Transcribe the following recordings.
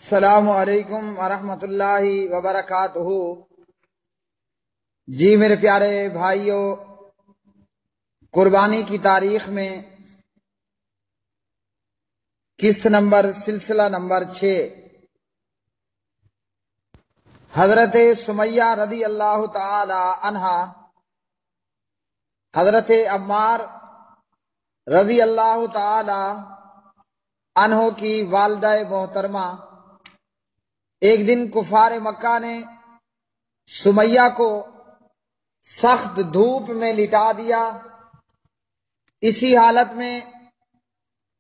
السلام علیکم ورحمۃ اللہ وبرکاتہ۔ جی میرے پیارے بھائیوں، قربانی کی تاریخ میں قسط نمبر سلسلہ نمبر 6 حضرت سمیہ رضی اللہ تعالی عنہا، حضرت عمار رضی اللہ تعالی عنہ کی والدہ محترمہ، ایک دن کفار مکہ نے سمیہ کو سخت دھوپ میں لٹا دیا۔ اسی حالت میں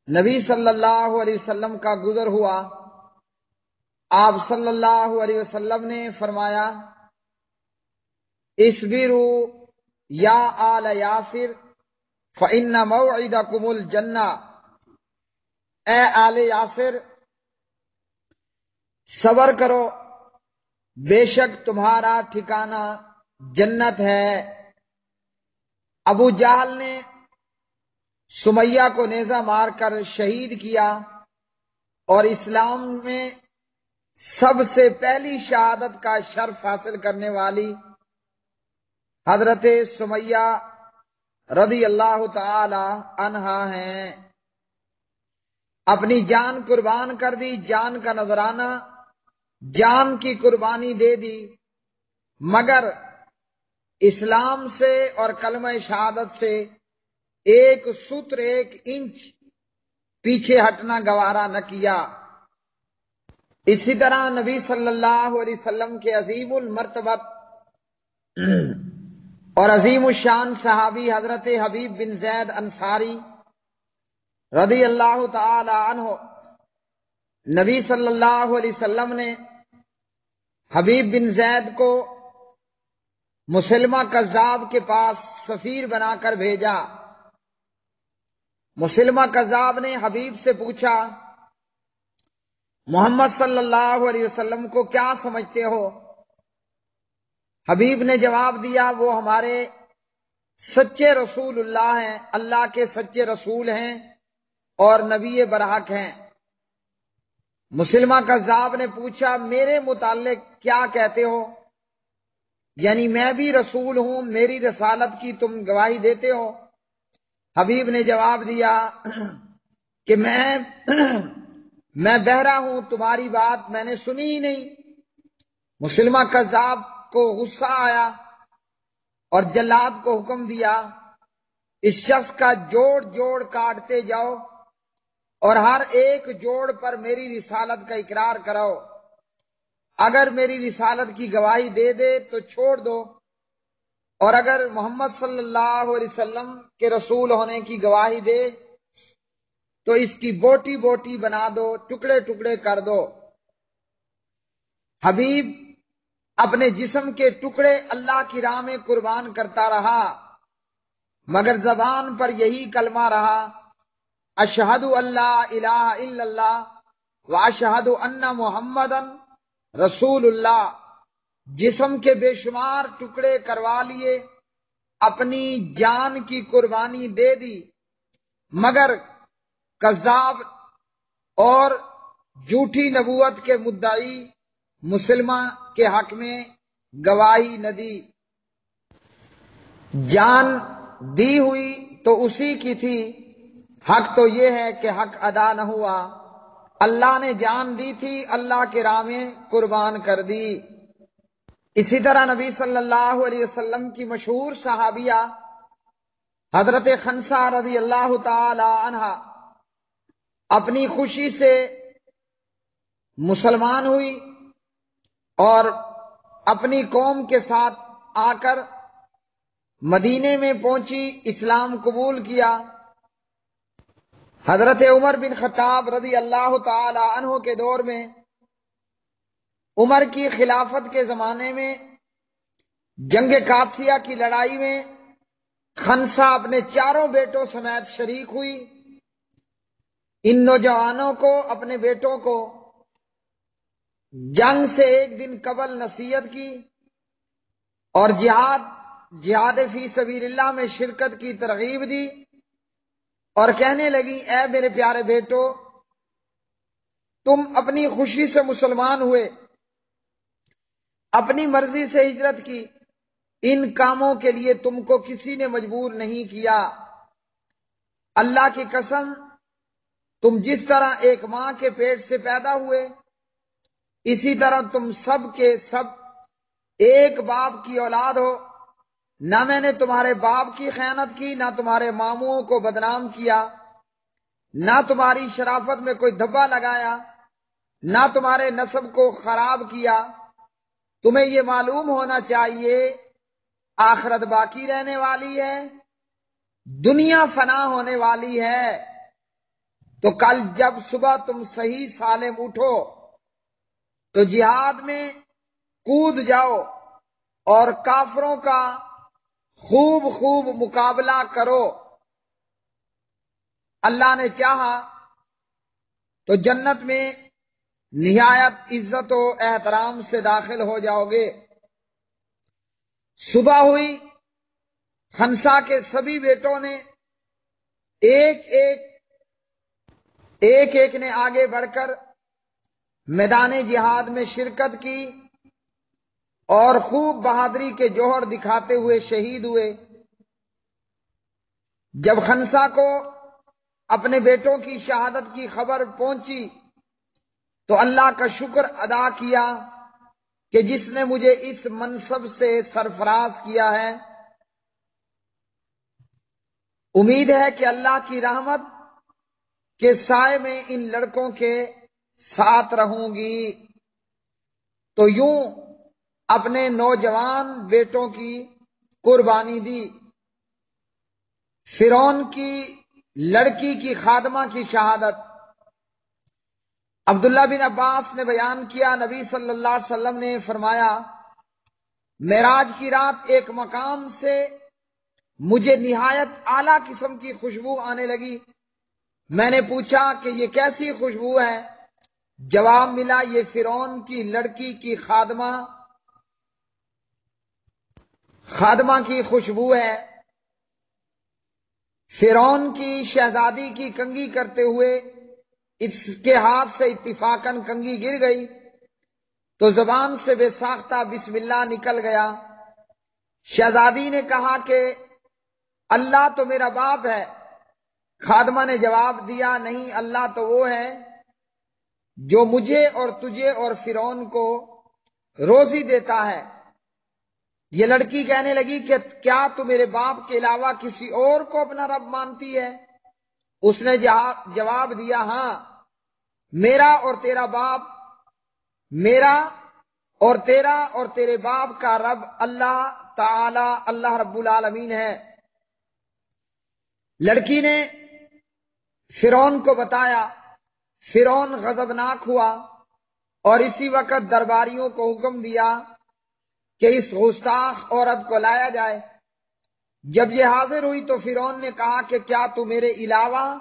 نبی صلی اللہ علیہ وسلم کا گزر ہوا۔ آپ صلی اللہ علیہ وسلم نے فرمایا، اصبروا یا آل یاسر فإن موعدکم الجنہ، اے آل یاسر صبر کرو، بے شک تمہارا ٹھکانہ جنت ہے۔ ابو جہل نے سمیہ کو نیزہ مار کر شہید کیا، اور اسلام میں سب سے پہلی شہادت کا شرف حاصل کرنے والی حضرت سمیہ رضی اللہ تعالی عنہا ہیں۔ اپنی جان قربان کر دی، جان کا نذرانہ، جان کی قربانی دے دی، مگر اسلام سے اور کلمہ شہادت سے ایک سطر ایک انچ پیچھے ہٹنا گوارا نہ کیا۔ اسی طرح نبی صلی اللہ علیہ وسلم کے عظیم المرتبت اور عظیم الشان صحابی حضرت حبیب بن زید انصاری رضی اللہ تعالی عنہ، نبی صلی اللہ علیہ وسلم نے حبیب بن زید کو مسلمہ کذاب کے پاس سفیر بنا کر بھیجا۔ مسلمہ کذاب نے حبیب سے پوچھا، محمد صلی اللہ علیہ وسلم کو کیا سمجھتے ہو؟ حبیب نے جواب دیا، وہ ہمارے سچے رسول اللہ ہیں، اللہ کے سچے رسول ہیں اور نبی برحق ہیں۔ مسلمہ کذاب نے پوچھا، میرے متعلق کیا کہتے ہو؟ یعنی میں بھی رسول ہوں، میری رسالت کی تم گواہی دیتے ہو؟ حبیب نے جواب دیا کہ میں بہرا ہوں، تمہاری بات میں نے سنی ہی نہیں۔ مسلمہ کذاب کو غصہ آیا اور جلاد کو حکم دیا، اس شخص کا جوڑ جوڑ کاٹتے جاؤ اور ہر ایک جوڑ پر میری رسالت کا اقرار کراؤ۔ اگر میری رسالت کی گواہی دے دے تو چھوڑ دو، اور اگر محمد صلی اللہ علیہ وسلم کے رسول ہونے کی گواہی دے تو اس کی بوٹی بوٹی بنا دو، ٹکڑے ٹکڑے کر دو۔ حبیب اپنے جسم کے ٹکڑے اللہ کی راہ میں قربان کرتا رہا، مگر زبان پر یہی کلمہ رہا، اشہد ان لا الہ الا اللہ واشہد ان محمدا رسول اللہ۔ جسم کے بے شمار ٹکڑے کروا لیے، اپنی جان کی قربانی دے دی، مگر کذاب اور جھوٹی نبوت کے مدعی مسلمہ کے حق میں گواہی نہ دی۔ جان دی ہوئی تو اسی کی تھی، حق تو یہ ہے کہ حق ادا نہ ہوا۔ اللہ نے جان دی تھی، اللہ کے راہ میں قربان کر دی۔ اسی طرح نبی صلی اللہ علیہ وسلم کی مشہور صحابیہ حضرت خنسہ رضی اللہ تعالی عنہا اپنی خوشی سے مسلمان ہوئی اور اپنی قوم کے ساتھ آ کر مدینے میں پہنچی، اسلام قبول کیا۔ حضرت عمر بن خطاب رضی اللہ تعالی عنہ کے دور میں، عمر کی خلافت کے زمانے میں جنگ قادسیہ کی لڑائی میں خنسہ اپنے چاروں بیٹوں سمیت شریک ہوئی۔ ان نوجوانوں کو، اپنے بیٹوں کو جنگ سے ایک دن قبل نصیحت کی اور جہاد فی سبیل اللہ میں شرکت کی ترغیب دی، اور کہنے لگی، اے میرے پیارے بیٹو، تم اپنی خوشی سے مسلمان ہوئے، اپنی مرضی سے ہجرت کی، ان کاموں کے لیے تم کو کسی نے مجبور نہیں کیا۔ اللہ کی قسم، تم جس طرح ایک ماں کے پیٹ سے پیدا ہوئے، اسی طرح تم سب کے سب ایک باپ کی اولاد ہو۔ نہ میں نے تمہارے باپ کی خیانت کی، نہ تمہارے ماموں کو بدنام کیا، نہ تمہاری شرافت میں کوئی دھبا لگایا، نہ تمہارے نسب کو خراب کیا۔ تمہیں یہ معلوم ہونا چاہیے آخرت باقی رہنے والی ہے، دنیا فنا ہونے والی ہے۔ تو کل جب صبح تم صحیح سالم اٹھو تو جہاد میں کود جاؤ اور کافروں کا خوب خوب مقابلہ کرو۔ اللہ نے چاہا تو جنت میں نہایت عزت و احترام سے داخل ہو جاؤ گے۔ صبح ہوئی، خنسا کے سبھی بیٹوں نے ایک ایک نے آگے بڑھ کر میدان جہاد میں شرکت کی اور خوب بہادری کے جوہر دکھاتے ہوئے شہید ہوئے۔ جب خنسا کو اپنے بیٹوں کی شہادت کی خبر پہنچی تو اللہ کا شکر ادا کیا کہ جس نے مجھے اس منصب سے سرفراز کیا ہے۔ امید ہے کہ اللہ کی رحمت کے سائے میں ان لڑکوں کے ساتھ رہوں گی۔ تو یوں اپنے نوجوان بیٹوں کی قربانی دی۔ فرعون کی لڑکی کی خادمہ کی شہادت۔ عبداللہ بن عباس نے بیان کیا، نبی صلی اللہ علیہ وسلم نے فرمایا، معراج کی رات ایک مقام سے مجھے نہایت اعلیٰ قسم کی خوشبو آنے لگی۔ میں نے پوچھا کہ یہ کیسی خوشبو ہے؟ جواب ملا، یہ فرعون کی لڑکی کی خادمہ کی خوشبو ہے۔ فرعون کی شہزادی کی کنگھی کرتے ہوئے اس کے ہاتھ سے اتفاقاً کنگھی گر گئی تو زبان سے بے ساختہ بسم اللہ نکل گیا۔ شہزادی نے کہا کہ اللہ تو میرا باپ ہے۔ خادمہ نے جواب دیا، نہیں، اللہ تو وہ ہے جو مجھے اور تجھے اور فرعون کو روزی دیتا ہے۔ یہ لڑکی کہنے لگی کہ کیا تو میرے باپ کے علاوہ کسی اور کو اپنا رب مانتی ہے؟ اس نے جواب دیا، ہاں، میرا اور تیرا اور تیرے باپ کا رب اللہ تعالی، اللہ رب العالمین ہے۔ لڑکی نے فرعون کو بتایا۔ فرعون غضبناک ہوا اور اسی وقت درباریوں کو حکم دیا کہ اس گستاخ عورت کو لایا جائے۔ جب یہ حاضر ہوئی تو فرعون نے کہا کہ کیا تو میرے علاوہ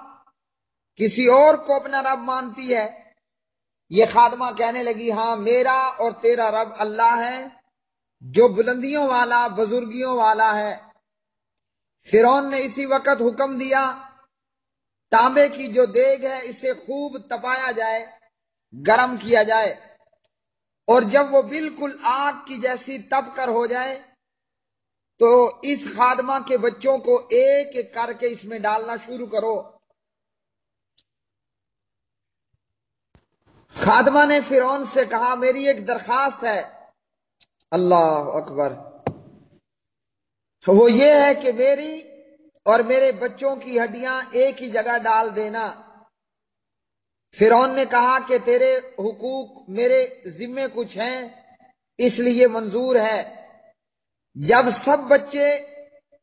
کسی اور کو اپنا رب مانتی ہے؟ یہ خادمہ کہنے لگی، ہاں، میرا اور تیرا رب اللہ ہے جو بلندیوں والا، بزرگیوں والا ہے۔ فرعون نے اسی وقت حکم دیا، تانبے کی جو دیگ ہے اسے خوب تپایا جائے، گرم کیا جائے، اور جب وہ بالکل آگ کی جیسی تپ کر ہو جائے تو اس خادمہ کے بچوں کو ایک ایک کر کے اس میں ڈالنا شروع کرو۔ خادمہ نے فرعون سے کہا، میری ایک درخواست ہے۔ اللہ اکبر۔ وہ یہ ہے کہ میری اور میرے بچوں کی ہڈیاں ایک ہی جگہ ڈال دینا۔ فرعون نے کہا کہ تیرے حقوق میرے ذمے کچھ ہیں، اس لیے منظور ہے۔ جب سب بچے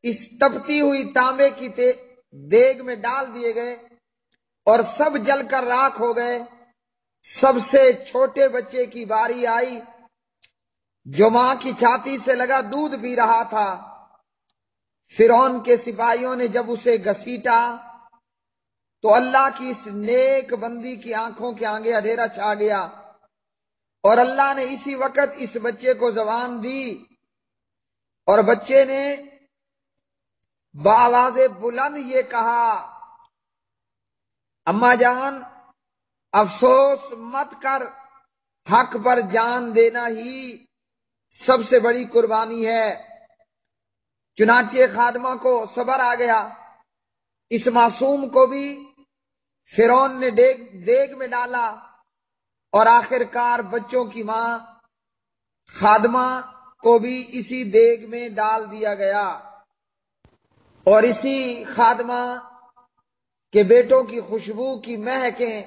اس تپتی ہوئی تانبے کی دیگ میں ڈال دیے گئے اور سب جل کر راکھ ہو گئے، سب سے چھوٹے بچے کی باری آئی جو ماں کی چھاتی سے لگا دودھ پی رہا تھا۔ فرعون کے سپاہیوں نے جب اسے گھسیٹا تو اللہ کی اس نیک بندی کی آنکھوں کے آگے اندھیرا چھا گیا اور اللہ نے اسی وقت اس بچے کو زبان دی اور بچے نے بآواز بلند یہ کہا، اماں جان افسوس مت کر، حق پر جان دینا ہی سب سے بڑی قربانی ہے۔ چنانچہ خادمہ کو صبر آ گیا، اس معصوم کو بھی فرعون نے دیگ میں ڈالا، اور آخر کار بچوں کی ماں خادمہ کو بھی اسی دیگ میں ڈال دیا گیا، اور اسی خادمہ کے بیٹوں کی خوشبو کی مہکیں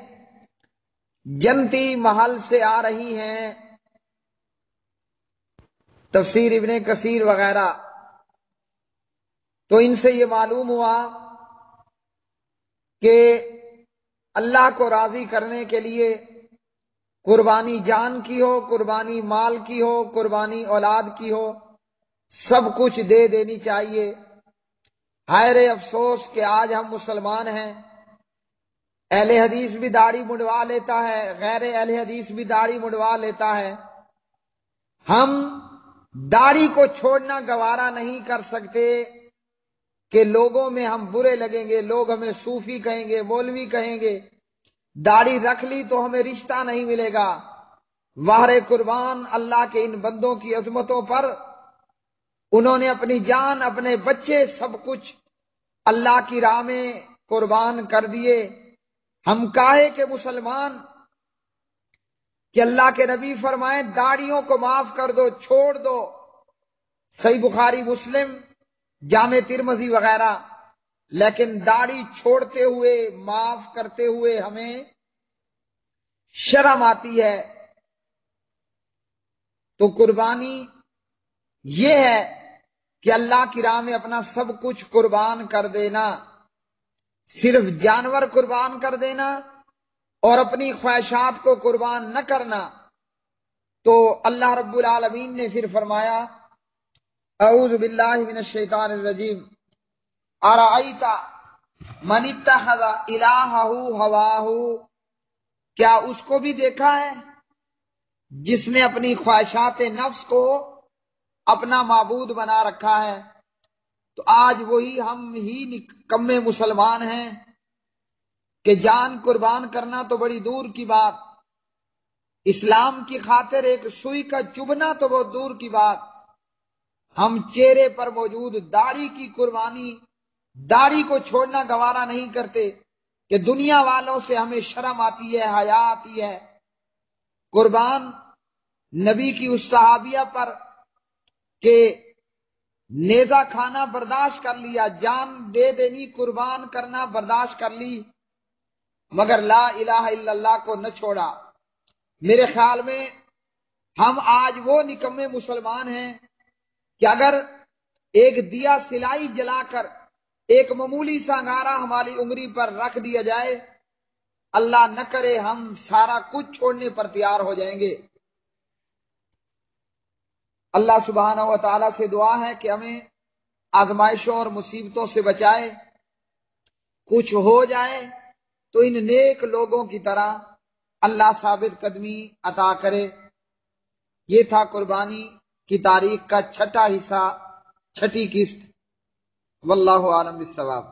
جنتی محل سے آ رہی ہیں۔ تفسیر ابن کثیر وغیرہ۔ تو ان سے یہ معلوم ہوا کہ اللہ کو راضی کرنے کے لیے قربانی جان کی ہو، قربانی مال کی ہو، قربانی اولاد کی ہو، سب کچھ دے دینی چاہیے۔ ہائے رے افسوس کہ آج ہم مسلمان ہیں، اہل حدیث بھی داڑھی منڈوا لیتا ہے، غیر اہل حدیث بھی داڑھی منڈوا لیتا ہے، ہم داڑھی کو چھوڑنا گوارا نہیں کر سکتے کہ لوگوں میں ہم برے لگیں گے، لوگ ہمیں صوفی کہیں گے، مولوی کہیں گے، داڑھی رکھ لی تو ہمیں رشتہ نہیں ملے گا۔ واہ قربان اللہ کے ان بندوں کی عظمتوں پر، انہوں نے اپنی جان، اپنے بچے، سب کچھ اللہ کی راہ میں قربان کر دیے۔ ہم کاہے کہ مسلمان، کہ اللہ کے نبی فرمائیں داڑھیوں کو معاف کر دو، چھوڑ دو، صحیح بخاری مسلم، جامع ترمذی وغیرہ، لیکن داڑھی چھوڑتے ہوئے، معاف کرتے ہوئے ہمیں شرم آتی ہے۔ تو قربانی یہ ہے کہ اللہ کی راہ میں اپنا سب کچھ قربان کر دینا، صرف جانور قربان کر دینا اور اپنی خواہشات کو قربان نہ کرنا۔ تو اللہ رب العالمین نے پھر فرمایا، اعوذ باللہ من الشیطان الرجیم، ارأیت من اتخذ الہہ ہواہ، کیا اس کو بھی دیکھا ہے جس نے اپنی خواہشات نفس کو اپنا معبود بنا رکھا ہے؟ تو آج وہی ہم ہی نکمے مسلمان ہیں کہ جان قربان کرنا تو بڑی دور کی بات، اسلام کی خاطر ایک سوئی کا چبھنا تو بہت دور کی بات، ہم چہرے پر موجود داڑھی کی قربانی، داڑھی کو چھوڑنا گوارا نہیں کرتے کہ دنیا والوں سے ہمیں شرم آتی ہے، حیا آتی ہے۔ قربان نبی کی اس صحابیہ پر کہ نیزہ کھانا برداشت کر لیا، جان دے دینی، قربان کرنا برداشت کر لی، مگر لا الہ الا اللہ کو نہ چھوڑا۔ میرے خیال میں ہم آج وہ نکمے مسلمان ہیں کہ اگر ایک دیا سلائی جلا کر ایک معمولی سا انگارہ ہماری انگلی پر رکھ دیا جائے، اللہ نہ کرے ہم سارا کچھ چھوڑنے پر تیار ہو جائیں گے۔ اللہ سبحانہ و تعالیٰ سے دعا ہے کہ ہمیں آزمائشوں اور مصیبتوں سے بچائے، کچھ ہو جائے تو ان نیک لوگوں کی طرح اللہ ثابت قدمی عطا کرے۔ یہ تھا قربانی کی تاریخ کا چھٹا حصہ، چھٹی قسط۔ واللہ عالم بالصواب۔